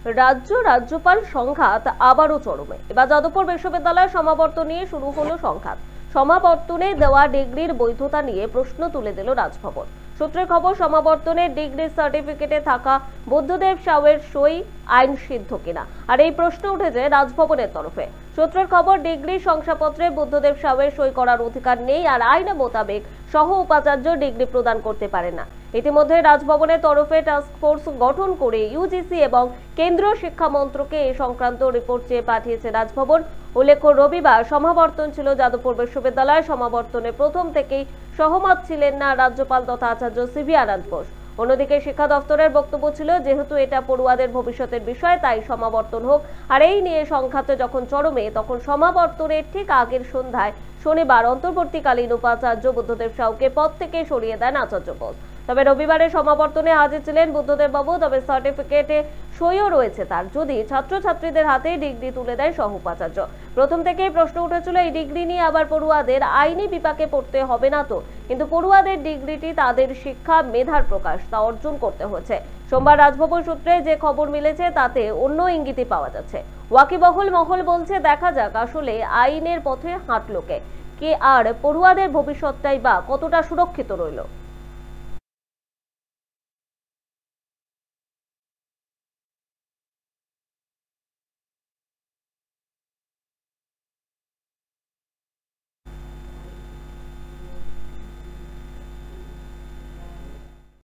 রাজ্যপাল সংঘাত আবারও চরমে। এবার যাদবপুর বিশ্ববিদ্যালয়ের সমাবর্তন নিয়ে শুরু হলো সংঘাত। সমাবর্তনে দেওয়া ডিগ্রির বৈধতা নিয়ে প্রশ্ন তুলে দিল রাজভবন। সূত্রের খবর, সমাবর্তনের ডিগ্রি সার্টিফিকেটে থাকা বুদ্ধদেব সাউয়ের সই আইন সিদ্ধ কিনা, আর এই প্রশ্ন উঠেছে রাজভবনের তরফে। সূত্রের খবর, ডিগ্রি শংসাপত্রে বুদ্ধদেব সাউয়ের সই করার অধিকার নেই, আর আইন মোতাবেক সহ উপাচার্য ডিগ্রি প্রদান করতে পারে না। ইতিমধ্যে রাজভবনের তরফে টাস্ক ফোর্স গঠন করে ইউজিসি এবং কেন্দ্রীয় শিক্ষা মন্ত্রকে এ সংক্রান্ত রিপোর্ট চেয়ে পাঠিয়েছে রাজভবন। উল্লেখ্য, রবিবার সমাবর্তন ছিল যাদবপুর বিশ্ববিদ্যালয়ের। সমাবর্তনে প্রথম থেকেই সহমত ছিলেন না রাজ্যপাল তথা আচার্য সিভি আনন্দ বোস। অন্যদিকে শিক্ষা দপ্তরের বক্তব্য ছিল, যেহেতু এটা পড়ুয়াদের ভবিষ্যতের বিষয়, তাই সমাবর্তন হোক। আর এই নিয়ে সংঘাত যখন চরমে, তখন সমাবর্তনের ঠিক আগের সন্ধ্যায় শনিবার অন্তর্বর্তীকালীন উপাচার্য বুদ্ধদেব সাউকে পদ থেকে সরিয়ে দেন আচার্য বোস। তবে রবিবারের সমাবর্তনে হাজির ছিলেন বুদ্ধদেব বাবু। তবে সার্টিফিকেটে সইও রয়েছে তার। যদি ছাত্রছাত্রীদের হাতে ডিগ্রি তুলে দেয় সহ উপাচার্য। প্রথম থেকেই প্রশ্ন উঠেছিল, এই ডিগ্রি নিয়ে আবার পড়ুয়াদের আইনি বিপাকে পড়তে হবে না তো? কিন্তু পড়ুয়াদের ডিগ্রিটি তাদের শিক্ষা মেধার প্রকাশ, তা অর্জন করতে হয়েছে। সোমবার রাজভবন সূত্রে যে খবর মিলেছে তাতে অন্য ইঙ্গিতই পাওয়া যাচ্ছে। ওয়াকিবহুল মহল বলছে, দেখা যাক আসলে আইনের পথে হাঁটলো কে, আর পড়ুয়াদের ভবিষ্যৎটাই বা কতটা সুরক্ষিত রইল।